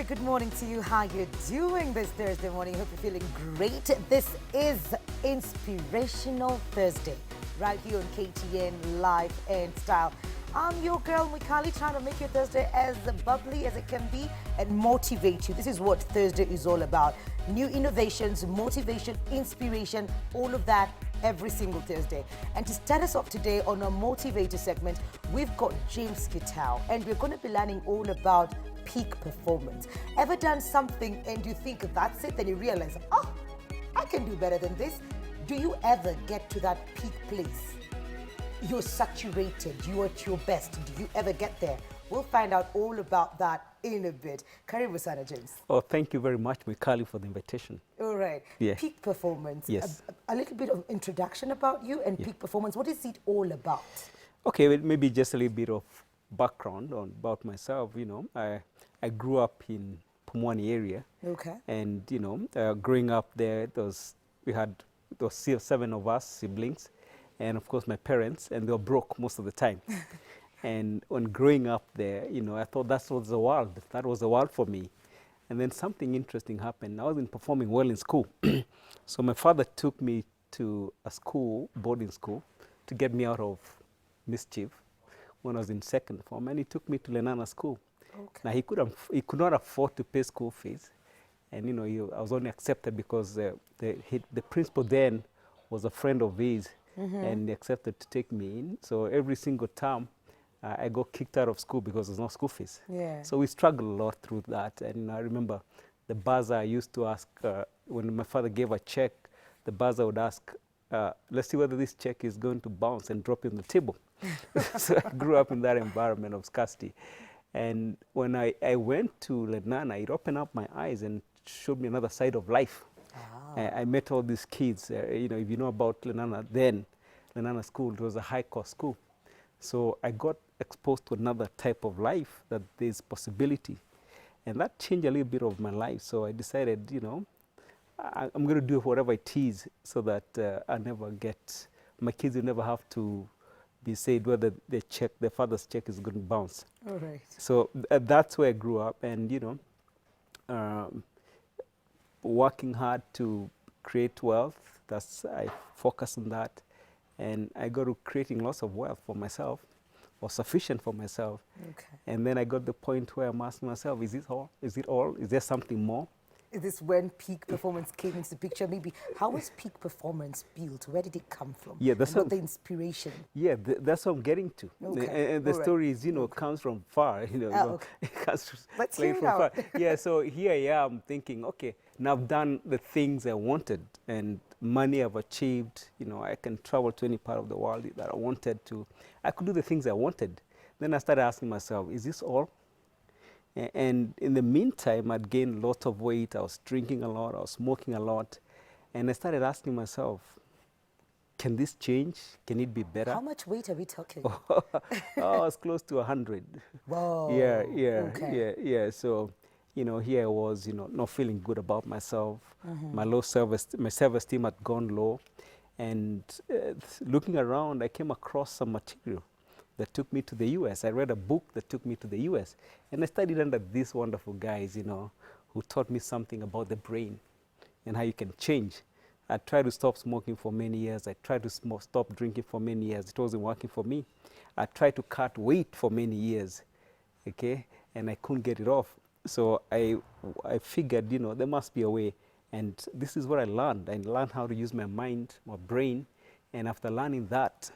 good morning to you. How you doing this Thursday morning? Hope you're feeling great. This is Inspirational Thursday, right here on KTN Live and Style. I'm your girl, Mikali, trying to make your Thursday as bubbly as it can be and motivate you. This is what Thursday is all about. New innovations, motivation, inspiration, all of that every single Thursday. And to start us off today on our motivator segment, we've got James Gitau, and we're going to be learning all about peak performance. Ever done something and you think that's it, then you realize, oh, I can do better than this? Do you ever get to that peak place? You're saturated, you're at your best. Do you ever get there? We'll find out all about that in a bit. Karibu sana, James. Oh, thank you very much, Mikali, for the invitation. All right. Yeah. Peak performance. Yes. A little bit of introduction about you and peak performance. What is it all about? Okay, well, maybe just a little bit of background about myself. You know, I grew up in Pumwani area. Okay. And, you know, growing up there, we had 7 of us siblings. And of course, my parents, and they were broke most of the time. And when growing up there, you know, I thought that was the world. That was the world for me. And then something interesting happened. I wasn't performing well in school. So my father took me to a school, boarding school, to get me out of mischief when I was in second form. And he took me to Lenana School. Okay. Now, he could not afford to pay school fees. And, you know, I was only accepted because the principal then was a friend of his. And they accepted to take me in. So every single term, I got kicked out of school because there's no school fees. Yeah. So we struggled a lot through that. And I remember the buzzer I used to ask, when my father gave a check, the buzzer would ask, let's see whether this check is going to bounce and drop in the table. So I grew up in that environment of scarcity. And when I went to Lenana, it opened up my eyes and showed me another side of life. I met all these kids. You know, if you know about Lenana then, Lenana School, it was a high-cost school. So I got exposed to another type of life, that there's possibility. And that changed a little bit of my life. So I decided, you know, I'm going to do whatever it is so that my kids will never have to be said whether their father's check is going to bounce. All right. So that's where I grew up. And, you know, working hard to create wealth, I focus on that. And I got to creating lots of wealth for myself, or sufficient for myself. Okay. And then I got the point where I'm asking myself, is it all? Is it all? Is there something more? Is this when peak performance came into the picture? Maybe how was peak performance built? Where did it come from? Yeah, that's what the inspiration. Yeah, that's what I'm getting to. Okay. And the story is, you know, comes from far. You know, okay. It comes Let's from hear it out. far. Yeah, so here I am thinking, okay, now I've done the things I wanted, and money I've achieved. You know, I can travel to any part of the world that I wanted to. I could do the things I wanted. Then I started asking myself, is this all? And in the meantime, I'd gained a lot of weight. I was drinking a lot. I was smoking a lot. And I started asking myself, can this change? Can it be better? How much weight are we talking? I was close to 100. Whoa. Yeah. So, you know, here I was, you know, not feeling good about myself. My self-esteem had gone low. And looking around, I came across some material that took me to the US. I read a book that took me to the US. And I studied under these wonderful guys, you know, who taught me something about the brain and how you can change. I tried to stop smoking for many years. I tried to stop drinking for many years. It wasn't working for me. I tried to cut weight for many years, okay? And I couldn't get it off. So I figured, you know, there must be a way. And this is what I learned. I learned how to use my mind, my brain. And after learning that,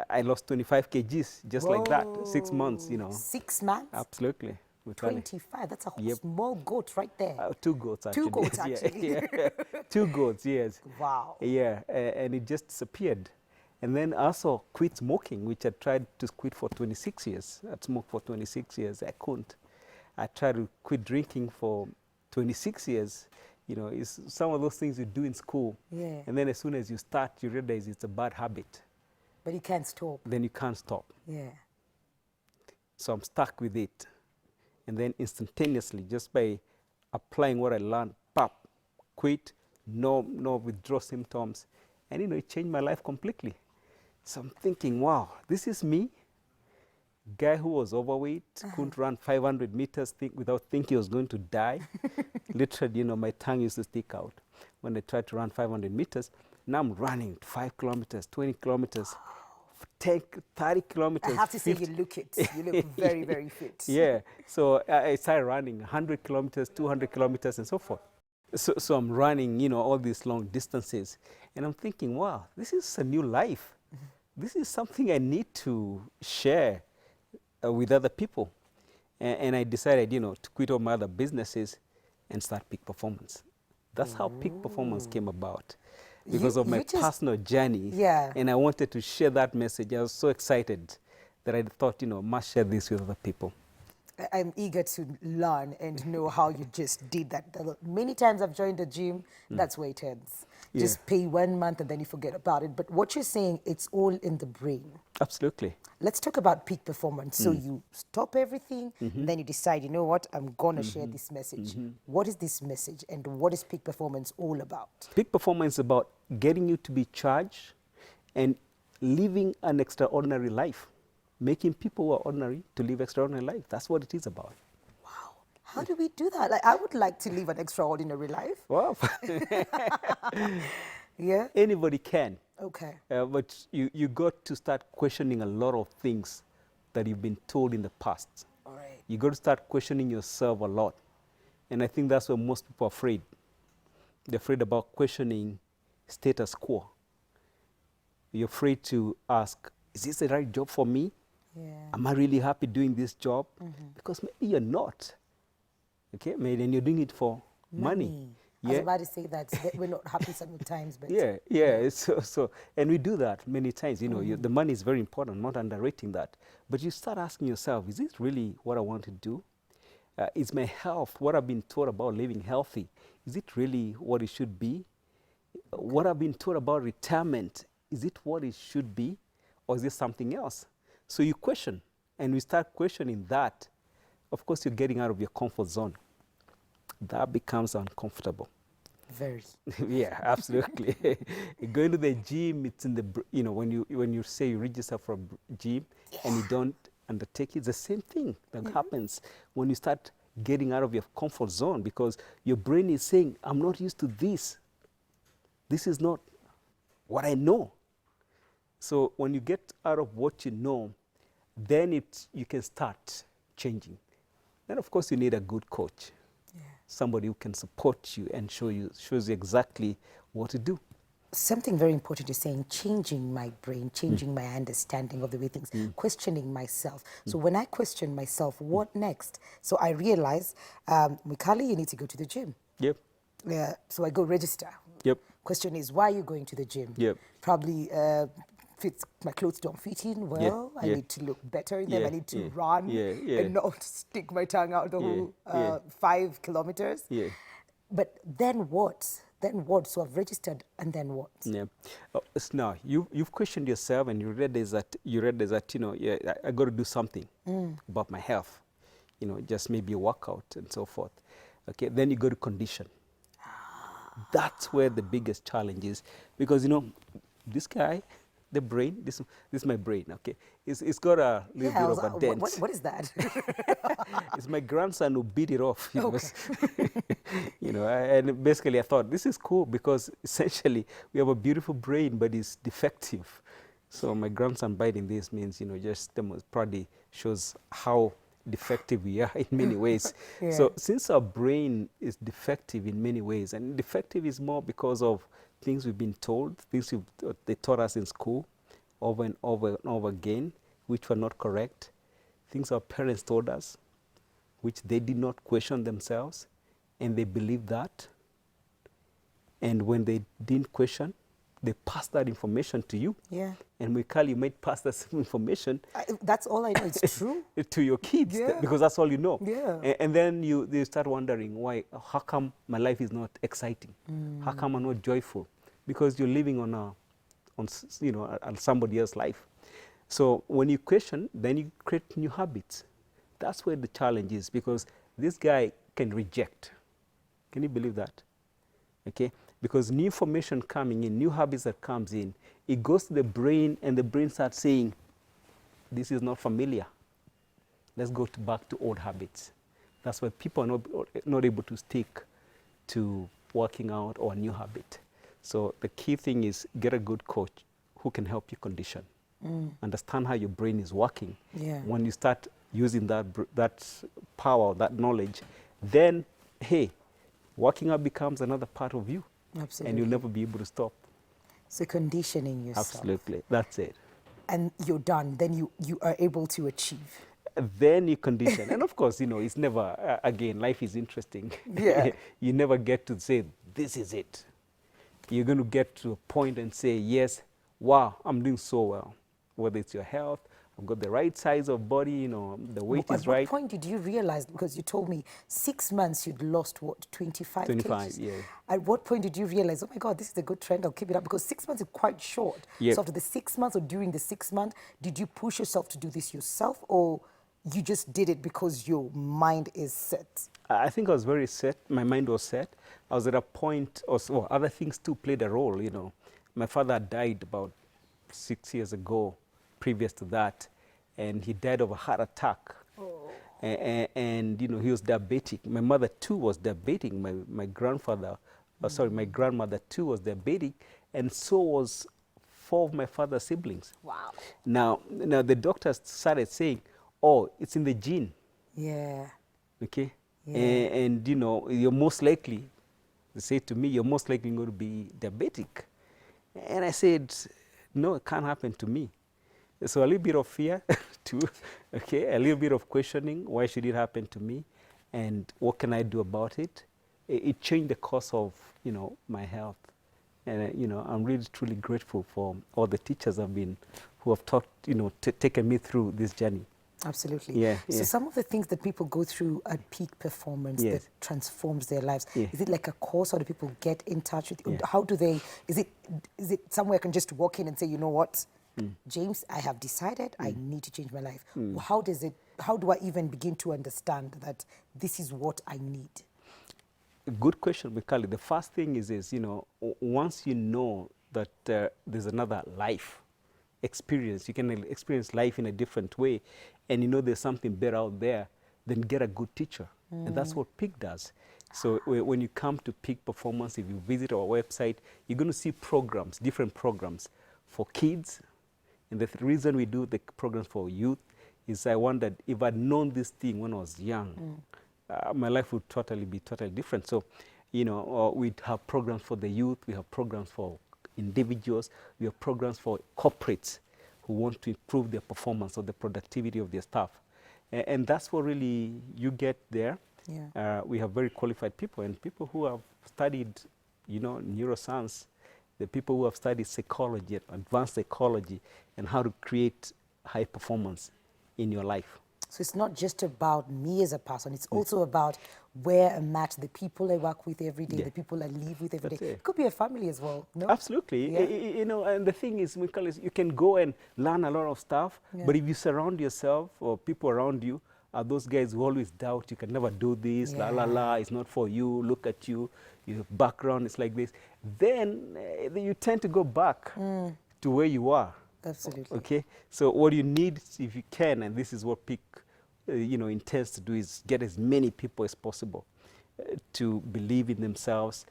I lost 25 kgs just like that, 6 months, you know. 6 months? Absolutely. 25, that's a small goat right there. 2 goats, actually. 2 goats, actually. Yeah. 2 goats, yes. Wow. Yeah, and it just disappeared. And then I also quit smoking, which I tried to quit for 26 years. I'd smoked for 26 years. I couldn't. I tried to quit drinking for 26 years. You know, it's some of those things you do in school. Yeah. And then as soon as you start, you realize it's a bad habit. But you can't stop. Then you can't stop. Yeah. So I'm stuck with it. And then instantaneously, just by applying what I learned, pop, quit, no withdrawal symptoms. And, you know, it changed my life completely. So I'm thinking, wow, this is me. guy who was overweight, couldn't run 500 meters without thinking he was going to die. Literally, my tongue used to stick out when I tried to run 500 meters. Now I'm running 5 kilometers, 20 kilometers, 10, 30 kilometers. I have to 50. say, you look it. You look very, very fit. Yeah. So I started running 100 kilometers, 200 kilometers, and so forth. So I'm running, all these long distances. And I'm thinking, wow, this is a new life. This is something I need to share with other people. And I decided, to quit all my other businesses and start Peak Performance. That's how Peak Performance came about, because of my personal journey. Yeah. And I wanted to share that message. I was so excited that I thought, must share this with other people. I'm eager to learn and know how you just did that. Many times I've joined a gym, that's where it ends. Yeah. Just pay 1 month and then you forget about it. But what you're saying, it's all in the brain. Absolutely. Let's talk about Peak Performance. So you stop everything, and then you decide, you know what, I'm going to share this message. What is this message, and what is Peak Performance all about? Peak Performance is about getting you to be charged and living an extraordinary life. Making people who are ordinary to live extraordinary life. That's what it is about. Wow. How do we do that? Like, I would like to live an extraordinary life. Wow. Yeah? Anybody can. Okay. But you got to start questioning a lot of things that you've been told in the past. All right. You got to start questioning yourself a lot. And I think that's where most people are afraid. They're afraid about questioning status quo. You're afraid to ask, is this the right job for me? Yeah. Am I really happy doing this job? Because maybe you're not. Okay, maybe then you're doing it for money. I was about to say that we're not happy sometimes, but yeah. So, and we do that many times. The money is very important. I'm not underrating that. But you start asking yourself, is this really what I want to do? Is my health, what I've been taught about living healthy, is it really what it should be? What I've been taught about retirement, is it what it should be? Or is it something else? So you question, and we start questioning that. Of course, you're getting out of your comfort zone. That becomes uncomfortable. Very. Yeah, absolutely. Going to the gym, it's in the, when you say you register for a gym and you don't undertake it, it's the same thing that happens when you start getting out of your comfort zone, because your brain is saying, I'm not used to this. This is not what I know. So when you get out of what you know, then you can start changing. Then of course you need a good coach, somebody who can support you and shows you exactly what to do. Something very important is saying, changing my brain, changing my understanding of the way things, questioning myself. So when I question myself, what next? So I realize, Mikali, you need to go to the gym. Yep. Yeah. So I go register. Yep. Question is, why are you going to the gym? Yep. Probably my clothes don't fit in well. I need to look better in them. I need to run and not stick my tongue out the whole 5 kilometers. Yeah. But then what? Then what? So I've registered, and then what? Yeah. So now you've questioned yourself, and you realize that I got to do something about my health. Just maybe a workout and so forth. Okay. Then you go to condition. That's where the biggest challenge is, because this guy, the brain, this is my brain. Okay, it's got a little bit of a dent. What is that? It's my grandson who beat it off. Okay. And basically I thought this is cool, because essentially we have a beautiful brain, but it's defective. So my grandson biting this means just probably shows how defective we are in many ways. So since our brain is defective in many ways, and defective is more because of things we've been told, things they taught us in school over and over and over again, which were not correct, things our parents told us, which they did not question themselves, and they believed that. And when they didn't question, they pass that information to you. Yeah. And Mikali, you might pass that same information. That's all I know. It's true. To your kids, because that's all you know. Yeah. And then they start wondering why. How come my life is not exciting? How come I'm not joyful? Because you're living on somebody else's life. So when you question, then you create new habits. That's where the challenge is, because this guy can reject. Can you believe that? Okay. Because new information coming in, new habits that comes in, it goes to the brain, and the brain starts saying, this is not familiar. let's go back to old habits. That's why people are not able to stick to working out or a new habit. So the key thing is get a good coach who can help you condition. Understand how your brain is working. Yeah. When you start using that power, that knowledge, then, hey, working out becomes another part of you. Absolutely. And you'll never be able to stop. So conditioning yourself. Absolutely. That's it. And you're done. Then you are able to achieve. Then you condition. And of course, it's never, again, life is interesting. Yeah. You never get to say, this is it. You're going to get to a point and say, yes, wow, I'm doing so well. Whether it's your health, I've got the right size of body, the weight is right. At what point did you realize, because you told me 6 months you'd lost, what, 25 25, kgs? yeah. At what point did you realize, oh my God, this is a good trend, I'll keep it up? Because 6 months is quite short. Yep. So after the 6 months or during the 6 months, did you push yourself to do this yourself, or you just did it because your mind is set? I think I was very set. My mind was set. I was at a point, also, other things too played a role, My father died about 6 years ago, previous to that, and he died of a heart attack. Oh. And he was diabetic. My mother too was diabetic. My grandfather, my grandmother too was diabetic, and so was 4 of my father's siblings. Wow. Now the doctors started saying, oh, it's in the gene. Yeah. Okay. Yeah. And you're most likely, they say to me, you're most likely going to be diabetic. And I said, no, it can't happen to me. So a little bit of fear too, okay, a little bit of questioning, why should it happen to me? And what can I do about it? It changed the course of, my health. And, I'm really, truly grateful for all the teachers who have taught, taken me through this journey. Absolutely. Yeah, So yeah. some of the things that people go through at peak performance Yes. that transforms their lives, Yeah. is it like a course, or do people get in touch with you? Yeah. How do they, is it somewhere I can just walk in and say, you know what, James, I have decided I need to change my life. How do I even begin to understand that this is what I need? Good question, Mikali. The first thing is once you know that there's another life experience, you can experience life in a different way, and there's something better out there, then get a good teacher. And that's what Peak does. So when you come to Peak Performance, if you visit our website, you're going to see programs, different programs for kids. And the reason we do the programs for youth is I wondered if I'd known this thing when I was young, my life would be totally different. So, we'd have programs for the youth, we have programs for individuals, we have programs for corporates who want to improve their performance or the productivity of their staff. And that's what really you get there. Yeah. We have very qualified people, and people who have studied, neuroscience, the people who have studied psychology, advanced psychology, and how to create high performance in your life. So it's not just about me as a person, it's also about where I'm at, the people I work with every day, the people I live with every day. It could be a family as well, no? Absolutely. Yeah. And the thing is, you can go and learn a lot of stuff, but if you surround yourself or people around you are those guys who always doubt, you can never do this, la la la, it's not for you, look at you, your background is like this, then you tend to go back to where you are. Absolutely. Okay, so what you need, if you can, and this is what Peak, intends to do, is get as many people as possible to believe in themselves,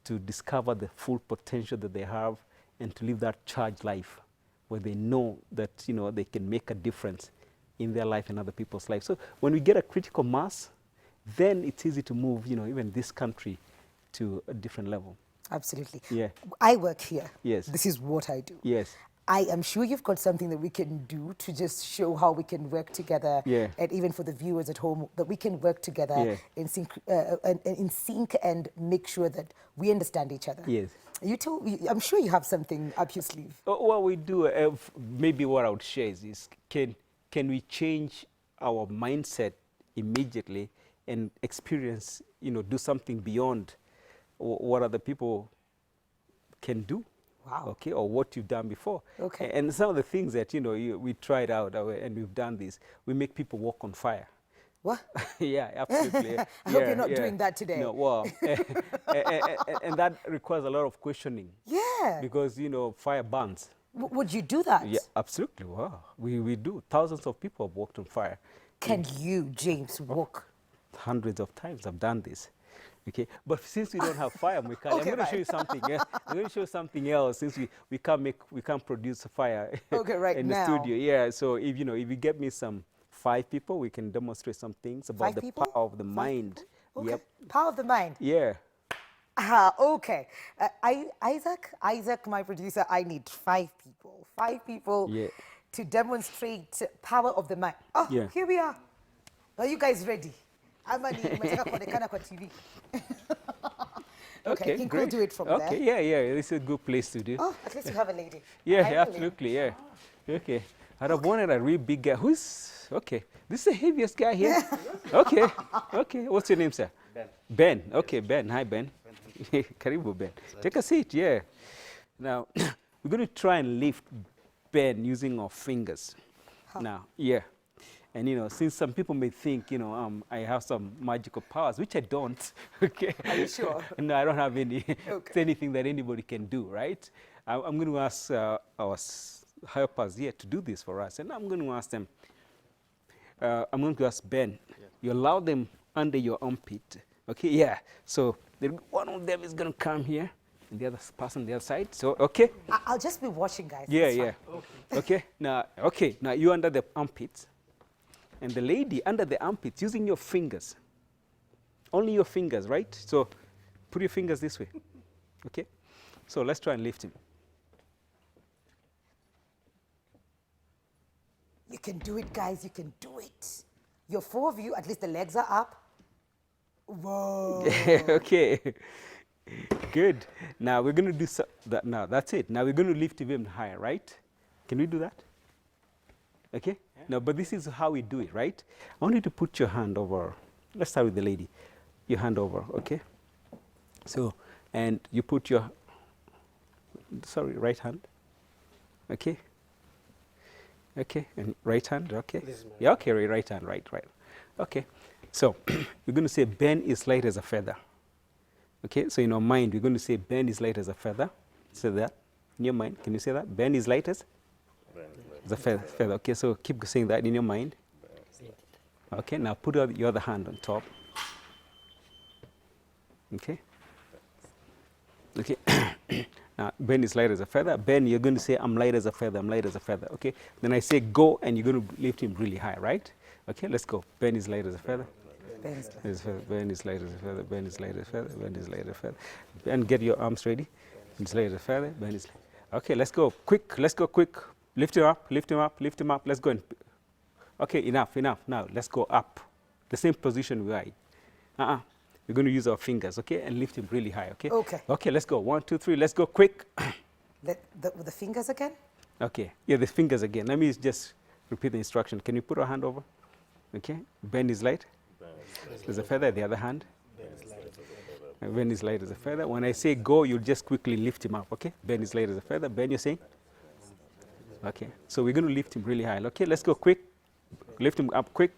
to discover the full potential that they have, and to live that charged life where they know that they can make a difference in their life and other people's lives. So when we get a critical mass, then it's easy to move, even this country to a different level. Absolutely. Yeah. I work here. Yes. This is what I do. Yes. I am sure you've got something that we can do to just show how we can work together, and even for the viewers at home, that we can work together in sync and make sure that we understand each other. Yes. I'm sure you have something up your sleeve. What we do, maybe what I would share is can we change our mindset immediately and experience, do something beyond what other people can do. Wow. Okay, or what you've done before. Okay. And some of the things that, we tried out and we've done this, we make people walk on fire. What? Yeah, absolutely. I hope you're not doing that today. No, well, and that requires a lot of questioning. Yeah. Because, fire burns. Would you do that? Yeah, absolutely. Wow. We do. Thousands of people have walked on fire. can you, James, walk? Hundreds of times I've done this. Okay, but since we don't have fire, Mikali, Okay, I'm going to right. show you something. Yeah, I'm going to show you something else since we can't produce a fire Okay, right in the now. studio. Yeah, so if you get me some 5 people, we can demonstrate some things about 5 the people? power of the 5 mind. people? Okay. Yep. Power of the mind. Yeah. Okay. Isaac, my producer, I need 5 people. 5 people Yeah. to demonstrate power of the mind. Oh, Yeah. here we are. Are you guys ready? Okay, Okay, I think great. we'll do it from Okay, there. yeah, this is a good place to do. Oh, at least you have a lady. Yeah, I have a lady. absolutely, yeah. Okay. I'd have wanted a real big guy. Okay, this is the heaviest guy here. Okay, okay. What's your name, sir? Ben. Ben. Okay, Ben. Hi, Ben. Karibu, Ben. Take a seat, yeah. Now, we're going to try and lift Ben using our fingers. Now, yeah. And, since some people may think, I have some magical powers, which I don't, okay? Are you sure? No, I don't have any, Okay. anything that anybody can do, right? I'm going to ask our helpers here to do this for us. And I'm going to ask them, I'm going to ask Ben, you allow them under your armpit, okay? Yeah, so one of them is going to come here, and the other person on the other side, so, okay? I'll just be watching, guys. Yeah, That's yeah. fine. Okay, now you under the armpits, and the lady under the armpits using your fingers. Only your fingers, right? So put your fingers this way, okay? So let's try and lift him. You can do it, guys. You can do it. Your 4 of you, at least the legs are up. Whoa. Okay, good. Now we're going to do that. Now that's it. Now we're going to lift him higher, right? Can we do that? Okay. Yeah. No, but this is how we do it, right? I want you to put your hand over. Let's start with the lady. Your hand over, okay? So, and you put your, right hand. Okay. Okay, and right hand, okay. Yeah, okay, right hand, right. Okay. So, we're going to say Ben is light as a feather. Okay, so in our mind, we're going to say Ben is light as a feather. Say that in your mind. Can you say that? Ben is light as? The feather. Okay, so keep saying that in your mind. Okay, now put your other hand on top. Okay. Okay. Now, Ben is light as a feather. Ben, you're going to say, I'm light as a feather, I'm light as a feather. Okay. Then I say go, and you're going to lift him really high, right? Okay, let's go. Ben is light as a feather. Ben is light as a feather. Ben is light as a feather. Ben is light as a feather. Ben, get your arms ready. Ben is light as a feather. Ben is. Okay, let's go quick. Let's go quick. Lift him up. Lift him up. Lift him up. Let's go. Okay, enough. Now let's go up. The same position we are in. We're going to use our fingers, okay, and lift him really high, okay? Okay. Okay, let's go. 1, 2, 3. Let's go quick. With the fingers again? Okay. Yeah, the fingers again. Let me just repeat the instruction. Can you put our hand over? Okay. Ben is light. There's a feather. The other hand. Ben is light as a feather. When I say go, you'll just quickly lift him up, okay? Ben is light as a feather. Ben, you're saying? Okay. So we're going to lift him really high. Okay, let's go quick. Lift him up quick.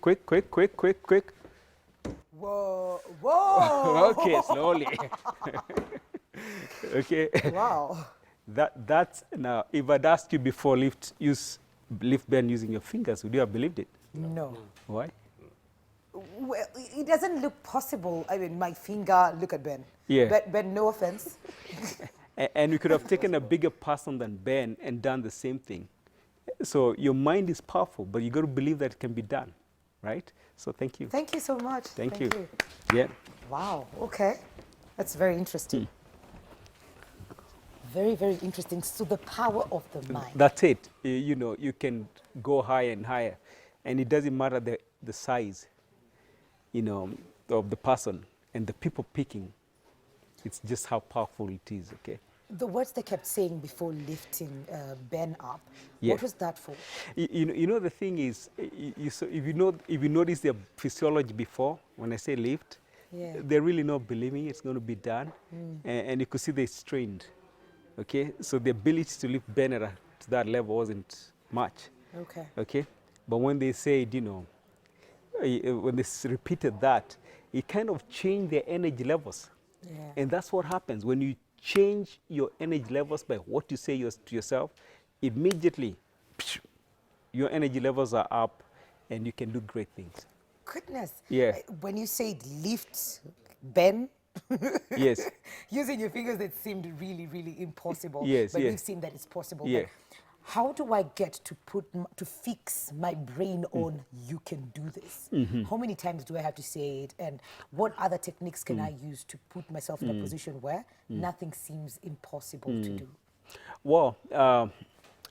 Whoa. Okay, slowly. Okay. Wow. That's now. If I'd asked you before, lift Ben using your fingers, would you have believed it? No. Why? Well, it doesn't look possible. I mean, my finger. Look at Ben. Yeah. Ben, no offense. And we could have taken a bigger person than Ben and done the same thing. So your mind is powerful, but you got to believe that it can be done, right? So thank you. Thank you so much. Thank you. Yeah. Wow. Okay. That's very interesting. Very, very interesting. So the power of the mind. That's it. You can go higher and higher, and it doesn't matter the size, of the person and the people picking. It's just how powerful it is. Okay. The words they kept saying before lifting Ben up. Yeah. What was that for? The thing is, if you notice their physiology before, when I say lift, Yeah. they're really not believing it's going to be done, and you could see they're strained. Okay, so the ability to lift Ben to that level wasn't much. Okay. Okay, but when they said, when they repeated that, it kind of changed their energy levels. Yeah. And that's what happens when you change your energy levels by what you say to yourself. Immediately, your energy levels are up, and you can do great things. Goodness. Yeah. When you said lift, bend, Yes. using your fingers, that seemed really, really impossible. Yes, But yeah. we've seen that it's possible. Yeah. But how do I get to to fix my brain on you can do this? How many times do I have to say it? And what other techniques can I use to put myself in a position where nothing seems impossible to do? Well,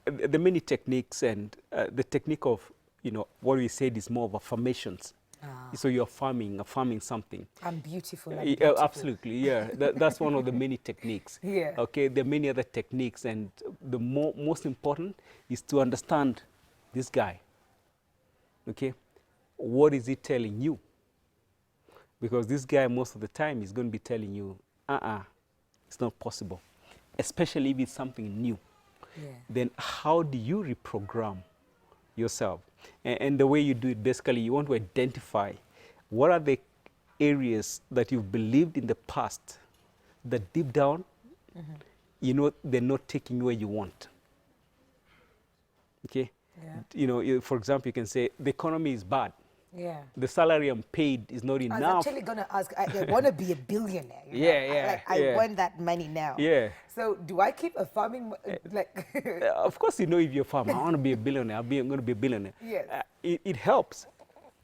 the many techniques, and the technique of, what we said is more of affirmations. So you're affirming something. I'm beautiful. I'm Yeah, beautiful. absolutely, yeah. That's one of the many techniques. Yeah. Okay, there are many other techniques, and the most important is to understand this guy. Okay, what is he telling you? Because this guy, most of the time, is going to be telling you, it's not possible, especially if it's something new. Yeah. Then how do you reprogram yourself? And the way you do it, basically, you want to identify what are the areas that you've believed in the past that deep down, they're not taking you where you want. Okay? Yeah. For example, you can say, the economy is bad. Yeah. The salary I'm paid is not I was enough. actually going to ask, I want to be a billionaire. You know? Yeah. I want that money now. Yeah. So do I keep affirming, like... Of course, if you're a farmer, I want to be a billionaire, I'm going to be a billionaire. Yes. It helps,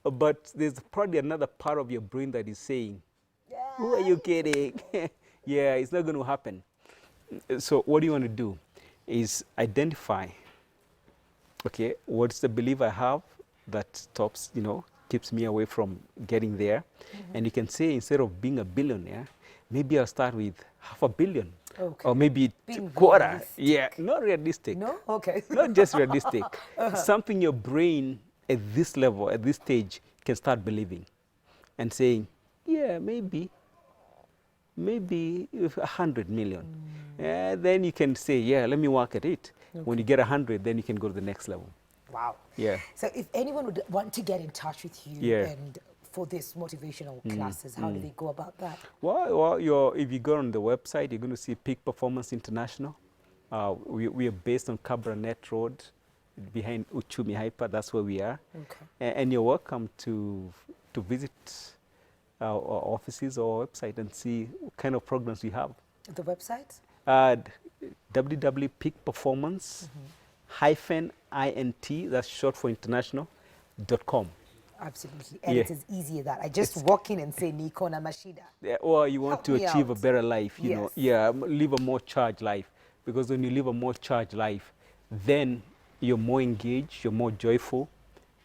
but there's probably another part of your brain that is saying, who are you kidding? Yeah, it's not going to happen. So what you want to do is identify, okay, what's the belief I have that stops, keeps me away from getting there. And you can say, instead of being a billionaire, maybe I'll start with $500 million. Okay. Or maybe Being quarter. realistic. Yeah, not realistic. No? Okay. Not just realistic. Something your brain at this level, at this stage, can start believing and saying, yeah, maybe if 100 million. Then you can say, yeah, let me work at it. Okay. When you get 100, then you can go to the next level. Wow. Yeah. So if anyone would want to get in touch with you and for this motivational classes, how do they go about that? Well, if you go on the website, you're going to see Peak Performance International. We are based on Cabranet Road, behind Uchumi Hyper. That's where we are. Okay. And you're welcome to visit our offices or our website and see what kind of programs we have. The website? www.peakperformance-int, that's short for international.com. Absolutely. And it's as easy as that. I just walk in and say, Niko na Mashida. Yeah, or you want to achieve a better life, you know. Yeah, live a more charged life. Because when you live a more charged life, then you're more engaged, you're more joyful,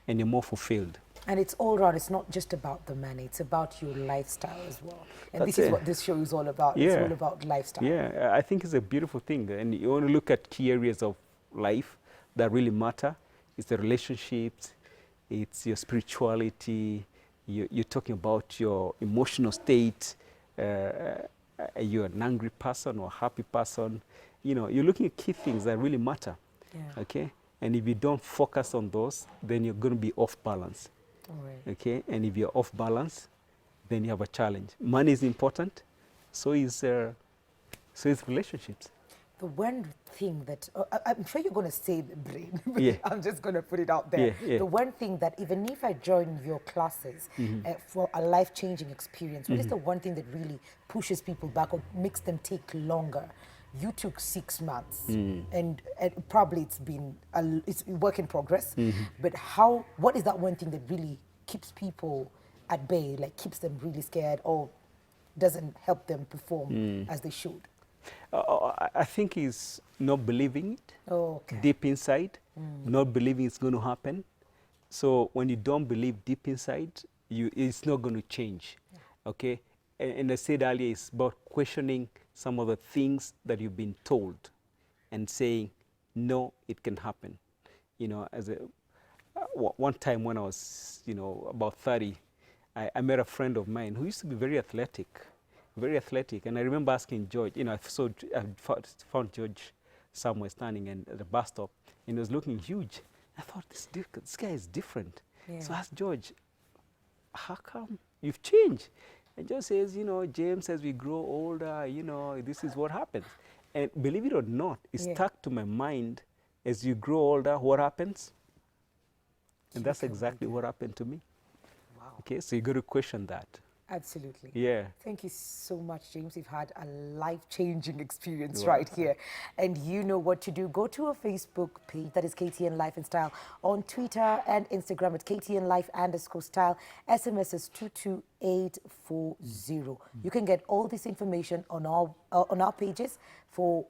and you're more fulfilled. And it's all around. It's not just about the money. It's about your lifestyle as well. And That's this is what this show is all about. Yeah. It's all about lifestyle. Yeah, I think it's a beautiful thing. And you want to look at key areas of life that really matter. It's the relationships, it's your spirituality, you're talking about your emotional state, you're an angry person or a happy person. You know, you're looking at key things that really matter. Yeah. Okay? And if you don't focus on those, then you're going to be off balance. Right. Okay? And if you're off balance, then you have a challenge. Money is important, so is relationships. The one thing that, I'm sure you're going to say the brain, but Yeah. I'm just going to put it out there. Yeah. The one thing that even if I join your classes for a life-changing experience, what is the one thing that really pushes people back or makes them take longer? You took 6 months, and probably it's been it's a work in progress. But what is that one thing that really keeps people at bay, like keeps them really scared or doesn't help them perform as they should? I think it's not believing it deep inside, not believing it's going to happen. So when you don't believe deep inside, it's not going to change. Okay, and I said earlier, it's about questioning some of the things that you've been told and saying, no, it can happen. You know, one time when I was, about 30, I met a friend of mine who used to be very athletic. And I remember asking George, I found George somewhere standing at the bus stop, and he was looking huge. I thought, this guy is different. Yeah. So I asked George, how come you've changed? And George says, James, as we grow older, this is what happens. And believe it or not, it stuck to my mind. As you grow older, what happens? And that's exactly what happened to me. Wow. Okay, so you got to question that. Absolutely. Yeah. Thank you so much, James. You've had a life-changing experience Wow. right here. And you know what to do. Go to our Facebook page, that is KTN Life and Style. On Twitter and Instagram at KTN Life_Style. SMS is 22840. You can get all this information on our pages for,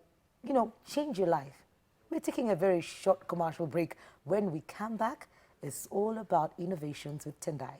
change your life. We're taking a very short commercial break. When we come back, it's all about innovations with Tendai.